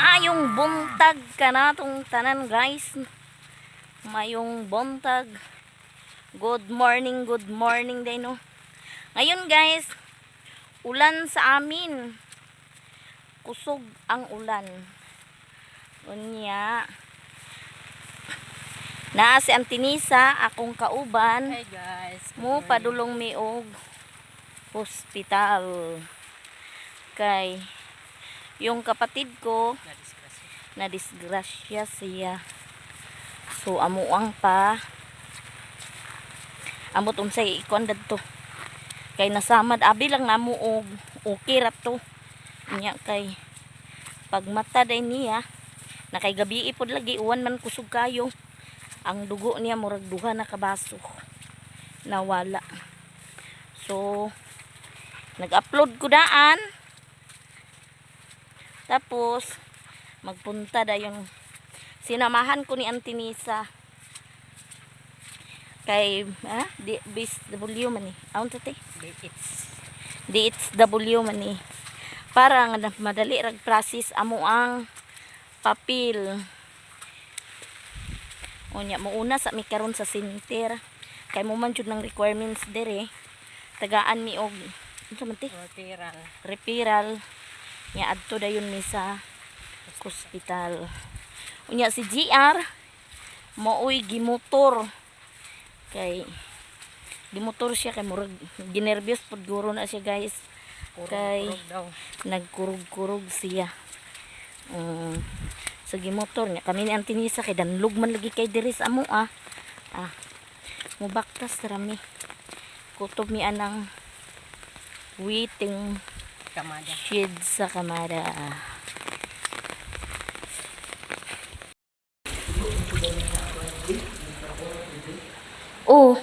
Maayong buntag ka na tong tanan guys. Maayong buntag. Good morning day no. Ngayon guys, ulan sa amin. Kusog ang ulan. Unya. Naa si Antinisa, akong kauban. Hey guys. Mo padulong mi og hospital. Kay yung kapatid ko na disgrasya siya. So amuang pa amot unsay ikon dadto. Kay nasamad abi lang namo og okay ra to. Nya kay pagmata day niya nakay gabi ipod lagi uwan man kusog kayo. Ang dugo niya murag duha na kabaso. Nawala. So nag-upload ko daan. Tapos magpunta da yung sinamahan ko ni Antinisa. Kay DHW man ni. Aun tete? DHW man ni. Para nga madali rag process amo ang papel. Unya mo una sa mi karon sa center. Kay mo man jud ng requirements dire. Tagaan mi og unsa man ti? Referral. Nya adto dayon mi sa hospital. Unya si GR maoy gimotor. Kay gimotor siya kay murag ginervyos pud guro na siya guys. Kay nagkurog-kurog siya. Sa gimotor niya kami ni Antinisa kay danlog man lagi kay diri sa amo mubaktas rami. Kutob mi anang waiting Kamada. shed sa kamada. Oh,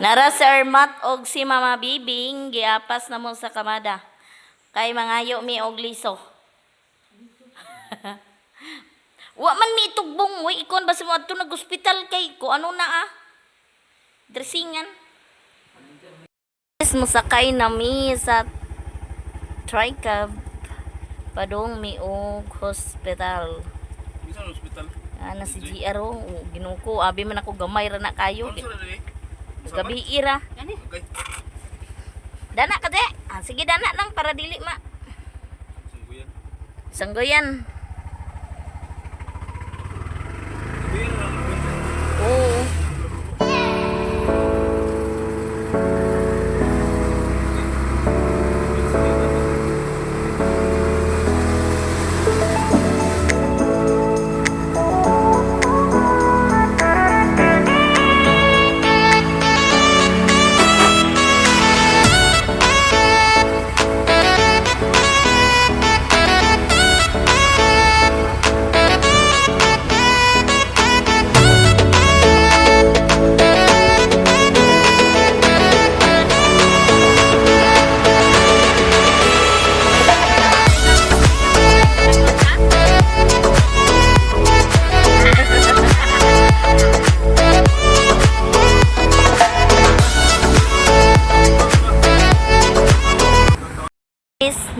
nara si Armat og si Mama Bibing giapas na mo sa kamada. Kay mangayo mi og liso. Wa man mi tugbong way ikon basi mo adto nag-hospital kay ko ano na dressingan. Musakay na mi sa tricab padong mi og hospital. Bisan hospital. Ana si GR ginuko abi man ako gamay ra na kayo. Gabi ira. Okay. Dana ka de. Sige dana lang para dili ma. Sungguyan. Sanggoyan. Biyan na lang. Oo.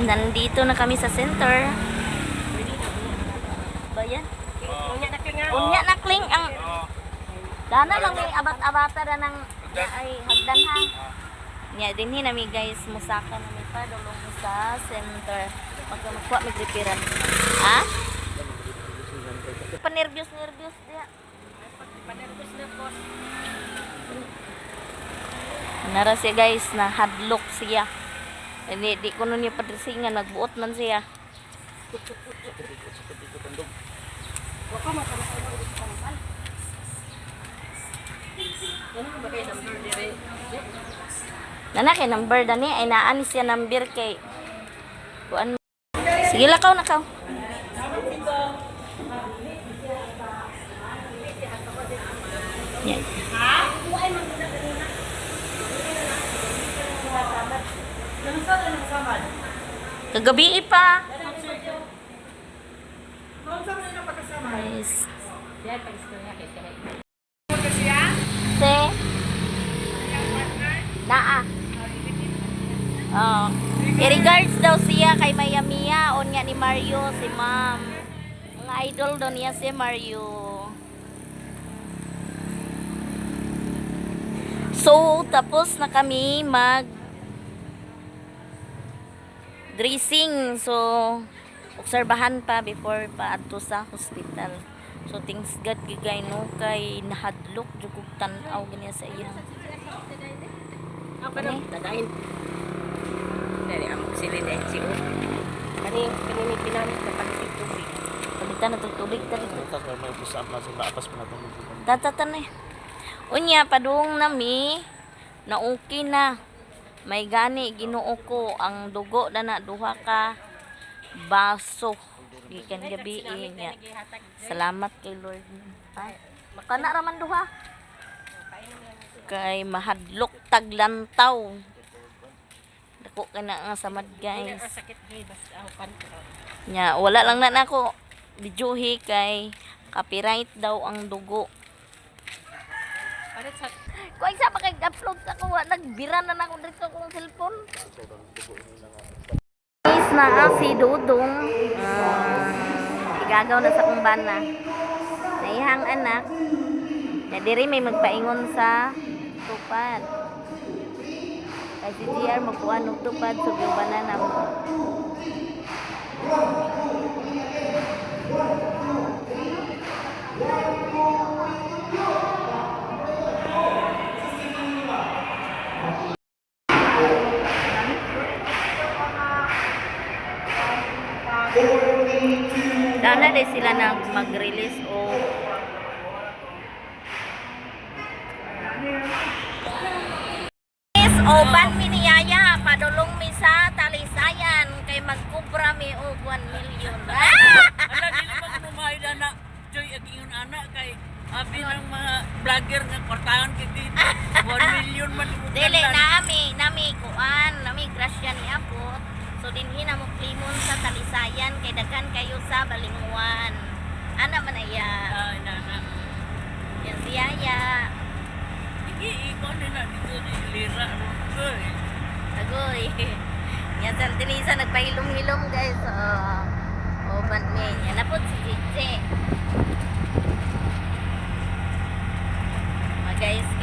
Nandito na kami sa center. Bayan? Unya na kling ang dana lang may abat-abata na ng ay hagdan ha. Nya dinhi nami guys musaka na mi pa dulong sa center. Magkuha mi referral. Ha? Panervyos dia. Panervyos na po. Nara siya guys na hadlock siya. Di ko nun yung padresingan, nagbuot man siya. Nana kay number dani ay naanis siya number kay kuan. Sige lakaw nakaw. Yan. Kagabi pa. Guys. Se. Naa. Oh. I-regards daw siya kay Mayamia on nga ni Mario si Ma'am. Mga idol doon niya si Mario. So, tapos na kami mag dressing. So, obserbahan pa before pa adto sa hospital. So, things God gigay no kay nahadlok jugog tan-aw ganiya sa iya. Apa na? Dadahin. Dari ang silid eh, siyo. Kanini pinamit na pagkakit tubig. Palitan na tubig dali. Ito kaya may busaan na sa lapas pa natin. Tatatan eh. Unya padung nami na okay na. May gani Ginoo ko ang dugo na duha ka baso gikan gabi niya. Salamat kay Lord. Ay, kana raman duha. Kay mahadlok taglantaw. Dako kana nga samad guys. Sakit gay basta ang kanto. Nya wala lang na nako videohi kay copyright daw ang dugo. Para sa Kung isa pa kay upload sa ko nagbira na ako dito kong cellphone. Is na si Dudong. Igagaw na sa kong bana. Naihang anak. Na diri may magpaingon sa tupad. Kay si GR magkuhan og tupad sa so banana mo. Sana din sila na mag-release o oban mi ni Yaya padulong mi sa Talisayan kay magkubra mi og 1 million. ala dili pa kuno mahida na joy ag ingon ana kay abi ng mga vlogger nga kwartahan kay dito. 1 million man Dili nami kuan, nami grasya ni Abot. So dinhi na mo klimon sa Talisayan kay daghan kayo sa Balinguan. Ana man iya. Ay na. Yan si Yaya. Ikon na dito ni lira ro. Agoy. Yan sa Tinisa nagpahilom-hilom guys. Oban mi. Yan na po si Jitse.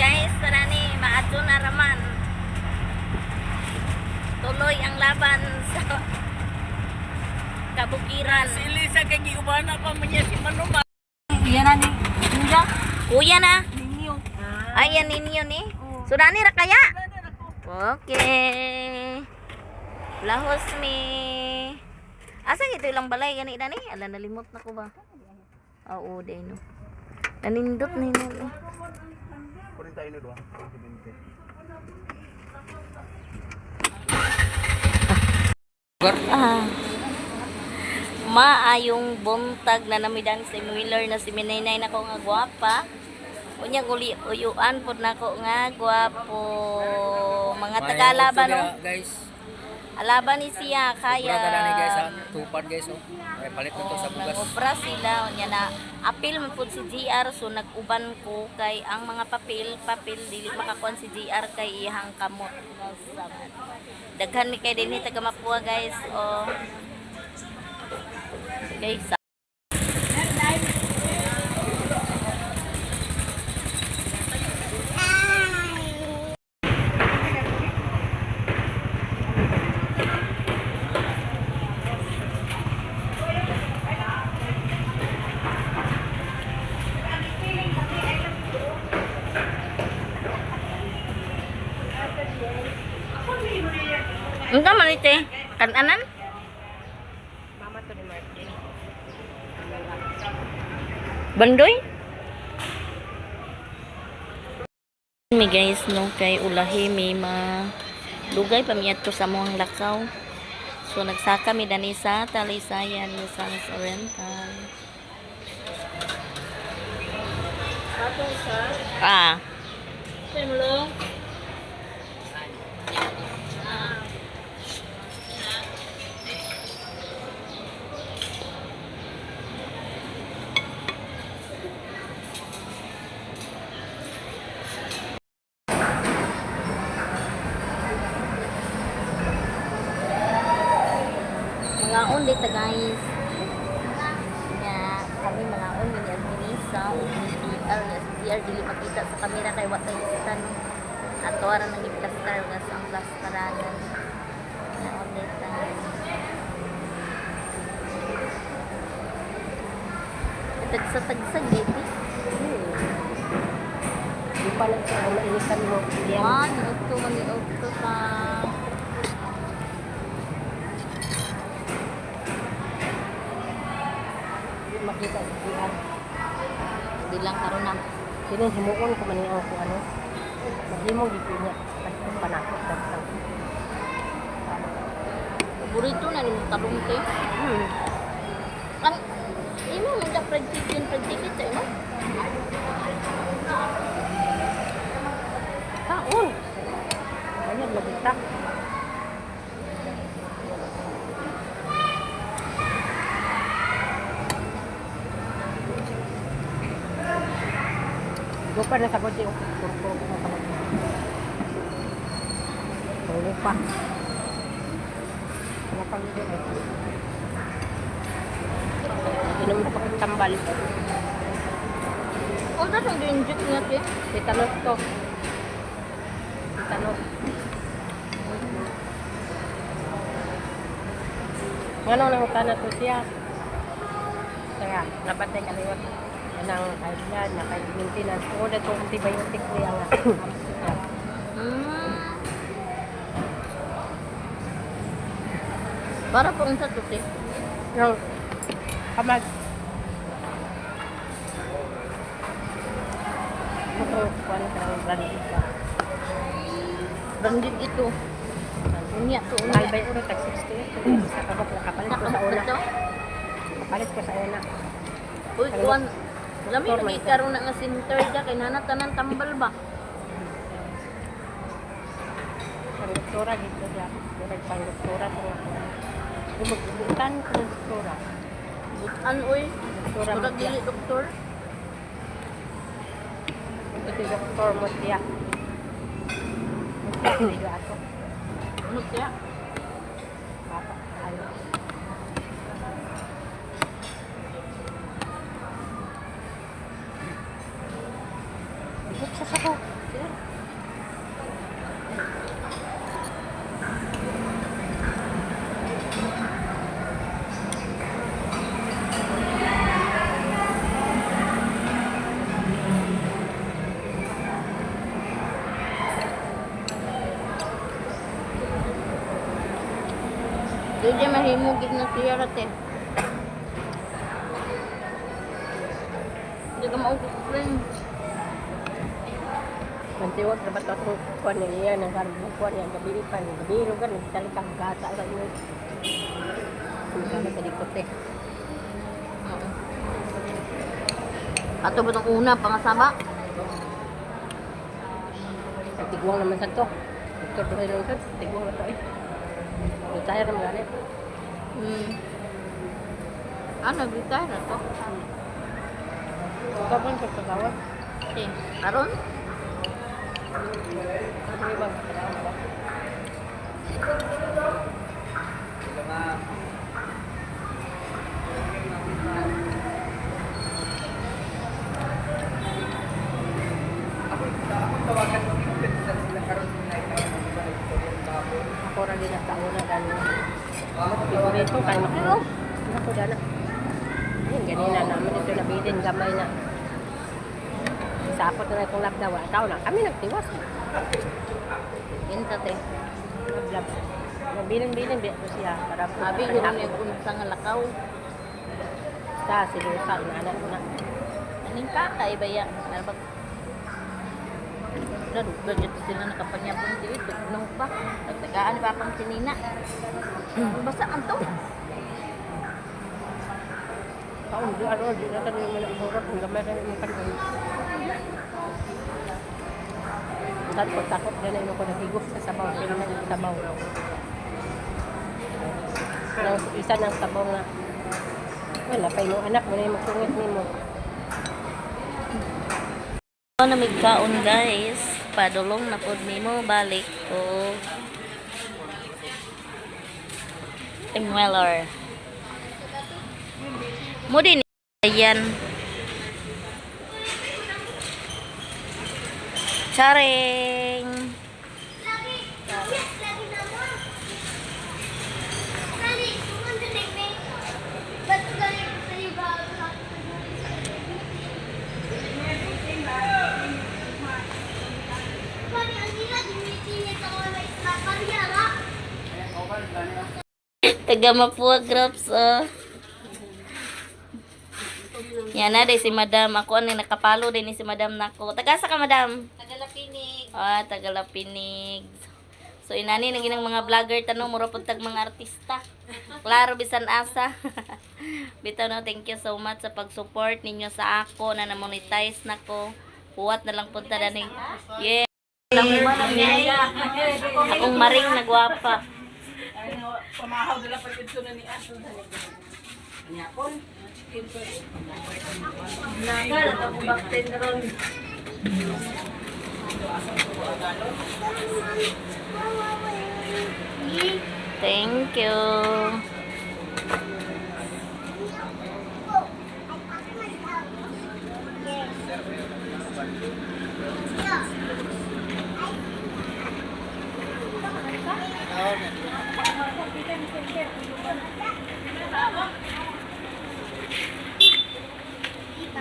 Guys, tara ni maadto na raman. Tuloy ang laban sa kabukiran. Si Lisa kay giubana pa man niya si Manuma. Yan na ni. Kuya na. Ninyo. Ayan ninyo ni. So nani ra kaya? Okay. Lahos mi. Asa ito ilang balay gani na ni? Ala nalimot na ko ba? Oo, day no. Nanindot na yun. Kunin tayo na doon. Maayong buntag na namidang si Miller na si Minaynay na ko nga gwapa. Unya guli uyuan pod nako nga gwapo. Mga Tagalaba no. Guys, Alaban ni siya kaya. sobra na ni guys ha. Tupad guys oh. Ay palit na to sa bugas. Nag-obra sila unya na apil man pud si GR so nag-uban ko kay ang mga papel dili makakuan si GR kay iyang kamot. Daghan ni kay dinhi taga Mapua guys. Oh. Guys. Enggak man ite. Kananan? Mama to ni Martin. Bandoy? Mi guys no kay ulahi mi lugay pa mi adto sa muang lakaw. So nagsaka mi dani sa Talisayan sa Oriental. Atong sa Ah, Simlong. mga ulit guys. Yan. kami mga on ni Administa o CR dili makita sa kamera kay wa tay kita no. Ato ara nang i-plaster gas ang plasteranan. Na on data. Tagsag baby. Di pa lang siya ang mainitan mo. Man, ito mani ka. Makita sa PR. Hindi lang karon na. Sino himuon ko maniaw ko ano. Maghimong dito niya. Kasi panakot dagsang. Burrito na rin talong te. Ang imo mo da fried chicken sa imo? Kaon. Ayan, magita. Go pa na sa kotse. Kurkuro ko na sa kotse. Tulo pa. Ano pang ito eh. Inom na pagkatambal. Oh, that's ang inject niya te. Titanos to. Titanos. Ano nang utana to siya? Kaya, napatay kaliwat. Anang kailan, naka-maintenance. O, na itong antibiotic ko yung Para po unsa to te. yung kamag. Ito, kuwan ka ng branded ka. Branded ito. Unya to Mahal unya. ba yung tag 60? Sa kabak na kapalit ko sa una. Ito. Kapalit ko sa una. Uy, kuan. Lami lagi karon na nga center ja kay nana tanan tambal ba. Ang doktora dito siya. Murag pang doktora ko nga. Bumutan ko ng doktora. Butan uy. Doktora mo Murag siya. dili doktor. Ito si doktor mo siya. Hindi ako. Ano kaya? Papa. Ano? Buksa sa ko. Sir. Dili mahimugig na siya rate. Hindi ka maugig. Mantiwag na ba't ako kuwan niya iya ng karong kuwan niya gabi pa niya gabi ro gan nagtalikang gata sa iyo. Kung sana ka dikot eh. Ato ba itong una, pangasaba? Tigwang naman sa to. Doktor ba kayo lang tigwang na to eh. Retire naman ganit. Ano, retire na to? Ikaw ba ang pagkagawad? Eh, aron? Ano ba bang kailangan ba? Ako rin din ang tauna dahil favorito kay makino. Ako dana. Ayun, ganina naman ito nabilin gamay na. Sapot na itong labdawa. Tao na, kami nagtiwas. Inta te. Lablab. Nabilin-bilin ko siya. Para Abi, yun yung unsa nga lakaw. Sa silusa, inaanan mo na. Aning kakay baya. Ano ba? Dugdog dito sila nakapanyabong dito. Tugnong pa. Nagtagaan pa pang sinina. Basta man to. Taon, di natin yung mga isurot. Ang gamay ka yung kanil. Dahil ko takot dyan na ko nahigop sa sabaw. Pero na yung sabaw. Isa ng sabaw nga. Wala pa yung anak mo na yung magsungit ni mo. Na may kaon guys. Padulong na pod nimo balik ko. Tingweller. Mo din Ayan. Charing. Taga Mapua Groups, oh. Yan na, si Madam. Ako ano, nakapalo din ni si Madam nako. Taga sa ka, Madam? Tagalapinig. Ah, Tagalapinig. So, inani, naging ng mga vlogger, tanong, mura po tag mga artista. Klaro, bisan asa. Bitaw no, thank you so much sa pag-support ninyo sa ako na na-monetize nako. Puwat na lang punta na ning. Yeah. Akong maring nagwapa. Pamahaw nila pag ito na ni Aso. Thank you.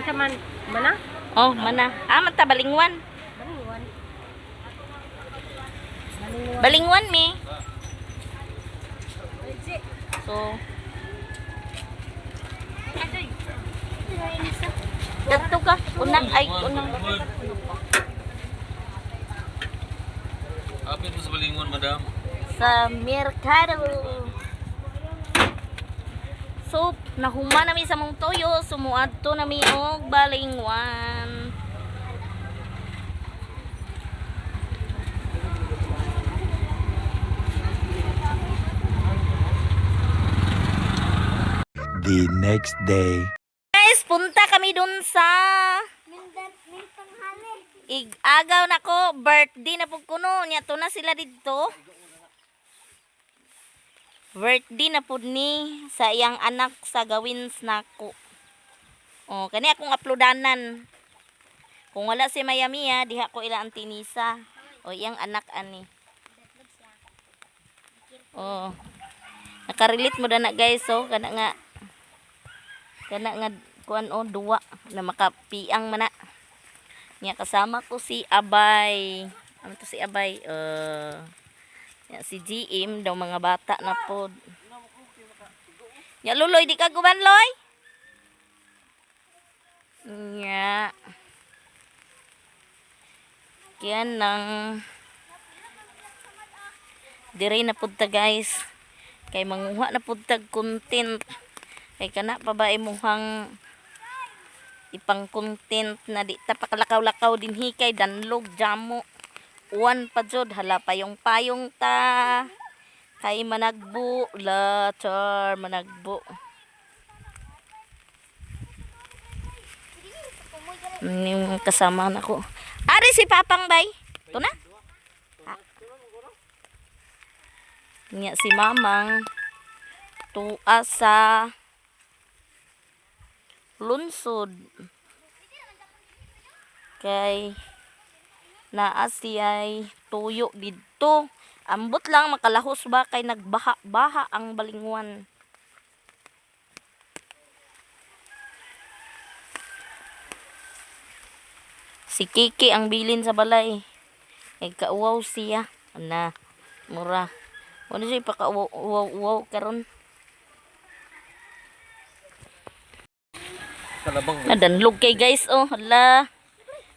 Isa man, mana? Oh, mana? Ah, mata balingwan. Balingwan. Balingwan mi. So, Dato ka, unang ay unang. Apit mo sa balingon, madam. Sa merkado. So, nahuma nami sa mong toyo, sumuadto nami og balingwan. The next day. Guys, punta kami dun sa Ig-agaw na ko, birthday na pud kuno, nya to na sila didto. Birthday na pud ni sa iyang anak sa gawins nako. Oh, kani akong uploadanan. Kung wala si Mayamiya, diha ko ila ang tinisa. O iyang anak ani. Oh. Nakarelate mo na guys, so kana nga kuan o duwa na makapiang mana. Nya kasama ko si Abay. Ano to si Abay? Nya si GM daw mga bata na pod. Nya Luloy di ka guban Loy? Nya. Kaya nang dire na pud ta guys. Kay manguha na pud tag content. Kay kana pa ba imuhang ipang content na di ta pakalakaw-lakaw dinhi kay danlog jamo. Uwan pa jud hala payong ta. Kay managbo la char managbo. Yung kasama na ko. Ari si Papang Bay. Ito na. Nya si Mamang tuwa sa lunsod kay naa siya'y tuyo didto. Ambot lang makalahos ba kay nagbaha-baha ang balingwan. Si Kiki ang bilin sa balay. Kay kauwaw siya. Ana, mura. Ano siya ipakauwaw karon. Nadanlog kay guys, oh, hala.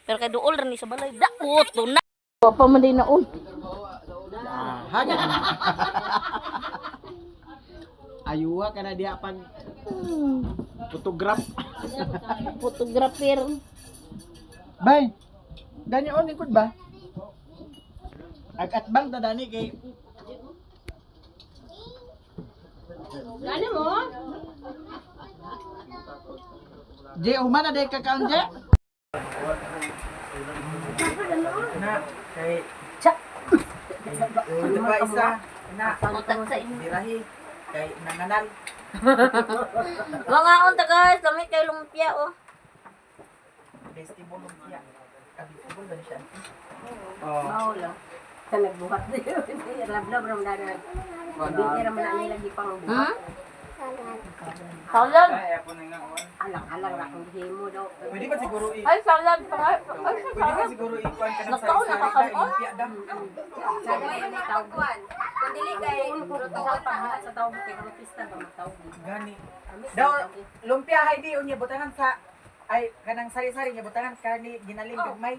Pero kay duol rin sa balay. Daot, na. Pa man din naon. Ayuwa ka na diya pag photograph. Photographer. Bay, gani on ikot ba? Agat bang tadani kay Gani mo? Je humana day kakaon je. Na kay Cha. Diba isa na Utak sa inyo. birahi kay nanganal Mga unta guys, lamit kay lumpia oh. Festival lumpia. Festival ba siya? Maulo. Sa nagbuhat niyo. Lab-lab ram na rin. Hindi ram na nila di pang buhat. Salad. Alang-alang na kung himo daw. Pwede ba siguro Ay, salad pa nga. Ay, Pwede ba salad. siguro ikuan ka ng Nagkaon na sari-sari ka, na lumpia dam? Sabi ko ni tawag. Kung dili kay sa pagbuhat sa tawag kay kung pista ba matawag. Gani. Daw lumpia hay di unya butangan sa ay kanang sari-sari niya butangan karni ginaling gagmay.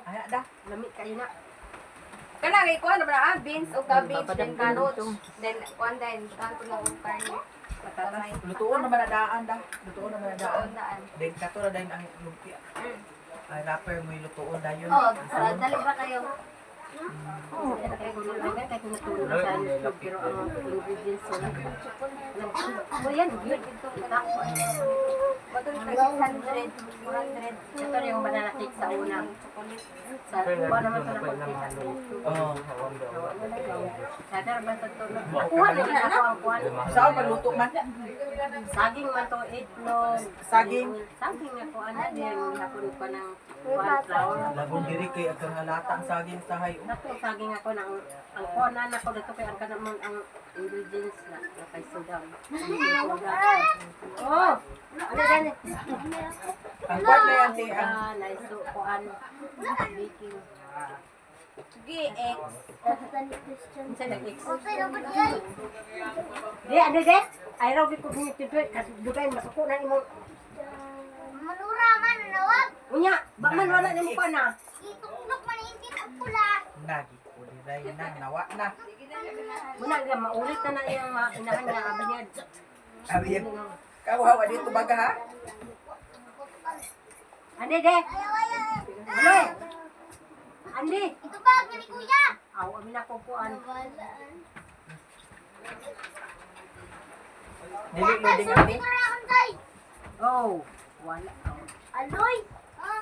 Ay da. Lami kayo na. Kanang ikuha na ba beans o cabbage, then carrots, then one then tanto lang ang karne. Patamay. Lutuon naman na daan da. Lutuon naman na daan. Daan. Then kato na dahil ang lumpia. Ay rapper mo yung lutuon dayon. Oh, dali ba kayo? Kaya kung nalagay kay kung natulog na sa YouTube pero ang ingredients so so yan yun kita Patuloy kayo 600, 400. ito na yung banana cake sa una sa kuha naman ito na pagkita Oh. sada ba sa ito kuha na yun ako ang kuha Saan magluto man? saging man to itlog Saging. saging na kuha na din hapon ko ng one flour Labong diri kay agang halata ang saging sa hay. nato saging ako ng ang kuha na ako dito kay ang kanamon ang ingredients na kay soda oh ano gani Ang kwan na yan di ang naiso kuan baking Sige, X. Unsa nag-ex? Di ano de? Ay raw ko ni tibet kasi dugay masuko na imong Manura man, nawag. unya ba man wala nimo pa na. Ituklok man intit ang pula. nagi. Uli dahil na nawa na. Muna nga maulit na iyang inahan niya abi niya. Abi yan. Kawawa dito baga ha? Ande de. Ano? Ande. Ito ba, gani kuya? Aw abi na ko kuan. Dili loading Sabi abi. ko na akong tay. Oh, wala. Aloy. Ha?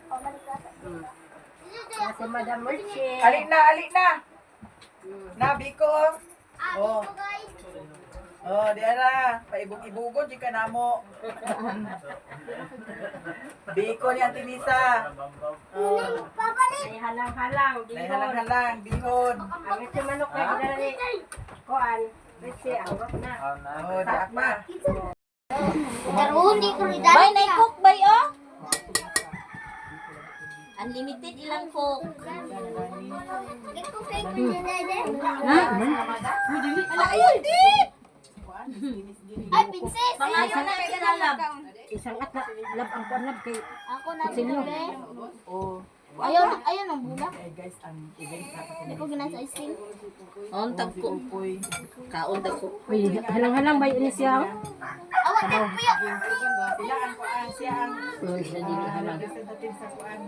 Pabalik ka. Hmm. Dito, Kasi Madam Merche. Ali na, ali na. Nabi ko. Oh. dito guys. Oh, di ara. Paibog-ibugon di ka namo. Biko ni Auntie Lisa. Oh. Pabalik. Ay halang-halang Nay dihon. halang-halang bihon. Ang ito manok kay dala ni kuan. Merche awat na. Oh, di apa. Karoon, di ko rin Bay, na-cook bay oh. Unlimited ilang cook. Ito fake na din. Ala, ayun, di! Ay, princess. Pangayon na kinalab. Isang at lab ang kuan lab kay Ako na Sinyo. Oh. Ayaw ng bulak. Eh guys, ang event sa Hindi ko ginan sa isin. On tag ko. Upoy. Kaon tag ko. Uy, halang-halang ba ini siya? Awat din puyo. Sila ang kuan siya ang Uy, sa di ka halang. representative sa kuan.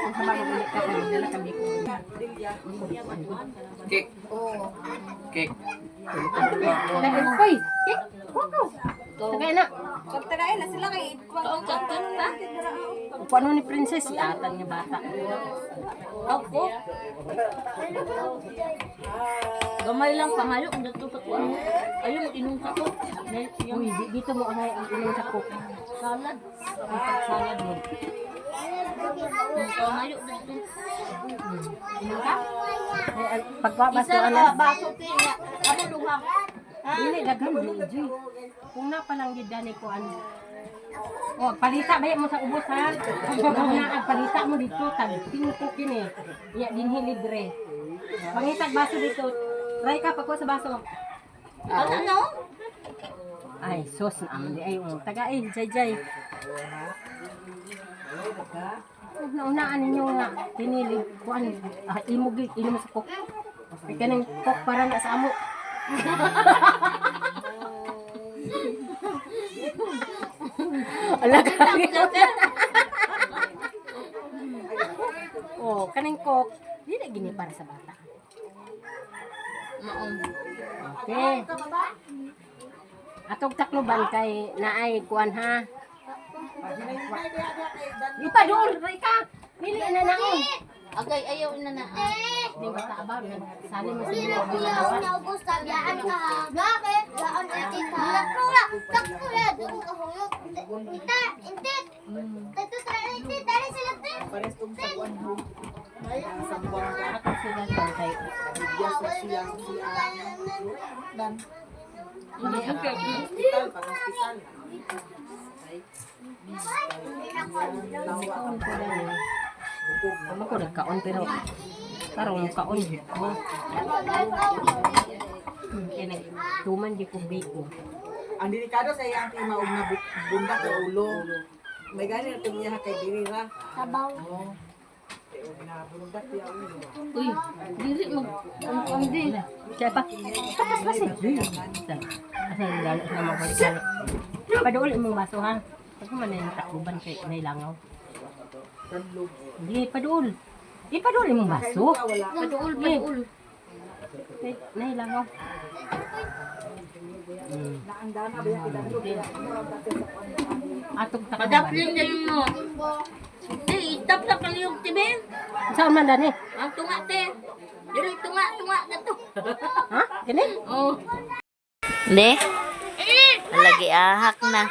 Ang sama ko ulit ka kay dala kami ko. Cake. Cake. Uy, kik. Kuko. Tagay na. Pagtagain na sila kay Kaon tag ta. Kung ano ni princess, si atan nga bata. Ako. Gamay lang pangayo ang dato sa kuan. Ayaw mo inom sa ko. Uy, dito mo anay ang inyong sa cook. Salad. Salad mo. Pangayo dato. Pagbabaso Isa ano. na baso kaya. Ano duha? Dili daghan di. Kung na pa lang gid dani ko ano. Oh, palita ba mo sa ubos ha? Na ang palita mo dito tag 5 kini. Ya dinhi libre. Pangitag baso dito. Try ka pagko sa baso. Ano? Ay, sos na ang di ay taga ay jay. Naunaan ninyo nga pinili kuan imog inom sa kok. Ay kanang kok para na sa amo. Ala ka. Oh, kaning kok dili gini para sa bata. Maong. Okay. Atog takloban kay naay kuan ha. Di pa doon, Ray ka. Pili na naon. Agay, ayaw na na. Di ba taaba? Sali mo Hindi sa na kuya, naubos na. Yaan ka ha. Bakit? Yaan ka tita. Kuya, takto ya. Doon ka huyok. Tita, intit. Tito, intit. Dari sila, tin. Pares tong sa kuan ho. Sa ako sila kay. bigyan sa siyang dan. Hindi ako. Hospital, pang-hospital. Kaon ko lang. Tama ko nagkaon pero tarong kaon. Kaya tuman di ko biko. Ang delikado sa iyang timaog na bunda sa ulo. May gani na tumiya kay diri ra. Sabaw. Na bunda tiya ulo. Uy, dili mo. Ang din. Siya pa. Tapos na siya. Asa lalo sa mga balik. Padul imong baso ha. Ako man yung takuban kay nailangaw. Hindi, padul. Di padul imong baso. Paduol, paduol. Nailangaw. Naandana ba yung kidandog? Atong takuban. Padaplin din mo. Itap sa kaliyog, tibe. Saan man dani? Ang tunga, te. Dili, tunga ka to. Ha? Gani? Oh. Hindi. Lagi ahak na.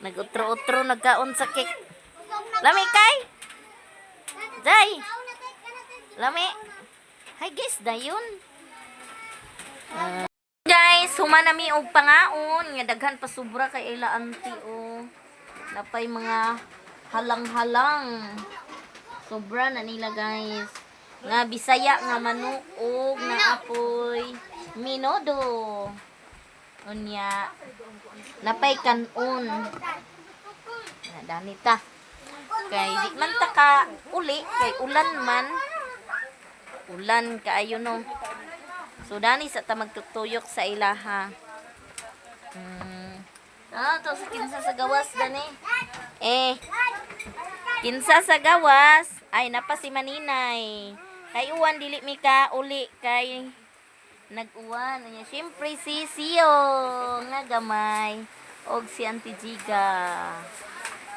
Nag-utro-utro, nagkaon sa cake. Lami kay? Day. Lami. Hi guys, dayon. Guys, humanami og pangaon. Nga daghan pa sobra kay ila auntie o. Napay mga halang-halang. Sobra na nila guys. Nga Bisaya nga manuog na apoy minodo. Unya napay kanon. Danita. Kay di man ta ka uli kay ulan man. Ulan kaayo no. So dani sa ta magtutuyok sa ilaha. To sa kinsa sa gawas dani. Kinsa sa gawas ay napa si Maninay. Kay uwan dili mi ka uli kay nag-uwan. Siyempre si Sio nga gamay og si Auntie Jiga.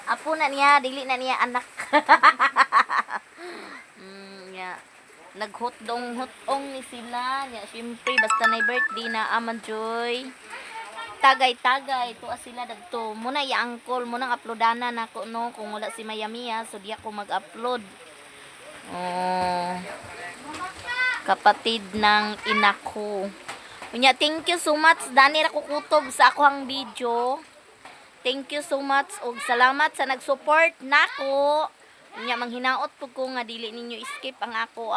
Apo na niya, dili na niya anak. Ya. Naghutdong-hutong ni sila. Ya, siyempre basta na birthday na Aman Joy. Tagay-tagay to sila dagto. Muna i-angkol, muna uploadana nako no kung wala si Mayamiya, so di ako mag-upload. Oh. Kapatid ng inako. Unya, thank you so much dani ra ko kutob sa akong video. Thank you so much og salamat sa nag-support nako. Unya, manghinaot po ko nga dili ninyo skip ang ako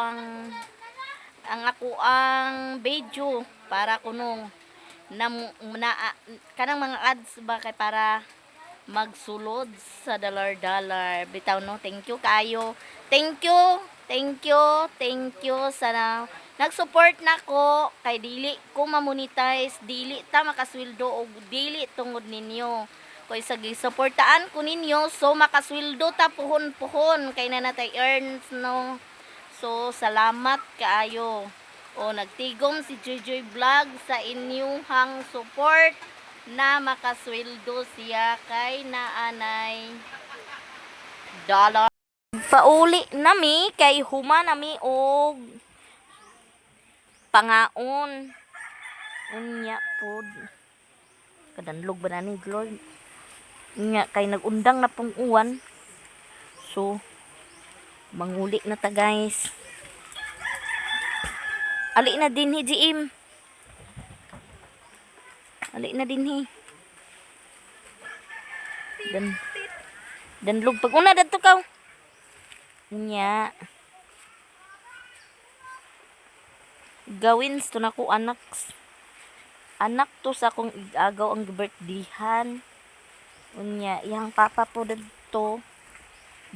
ang video para kuno kanang mga ads ba kay para magsulod sa dollar bitaw no. Thank you kayo. Thank you sa nag-support nako kay dili ko ma-monetize, dili ta makasweldo og dili tungod ninyo. Kay sa gisuportaan ko ninyo so makasweldo ta puhon-puhon kay na natay earns no. So salamat kaayo. O nagtigom si Joy Vlog sa inyong support na makasweldo siya kay naanay dollar. Pauli nami kay huma nami og pangaon. Unya pod. Kadanlog ba na ni Lord? Unya kay nagundang na pong uwan. So manguli na ta guys. Ali na din hi GM. Ali na din hi. Dan lug pag una dadto kaw. Nya. Gawin to nako anak. Anak to sa akong igagaw ang birthdayhan. Unya, yang papa po dito.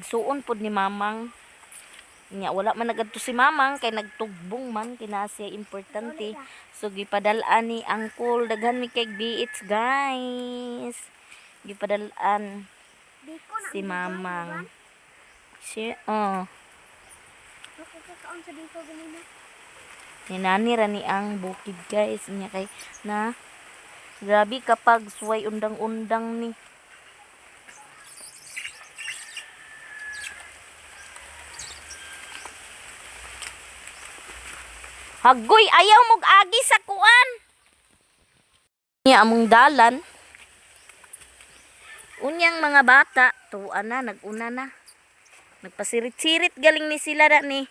Suon pod ni mamang. Nya wala man nagadto si mamang kay nagtugbong man kinasya importante. So gipadalaan ni uncle daghan mi kay BH guys. Gipadalaan si mamang. Si Ninani ra ni ang bukid guys nya kay na grabe kapag suway undang-undang ni. Hagoy, ayaw mong agi sa kuan. Niya among dalan. Unyang mga bata, tuwa na, naguna na. Nagpasirit-sirit galing ni sila na ni.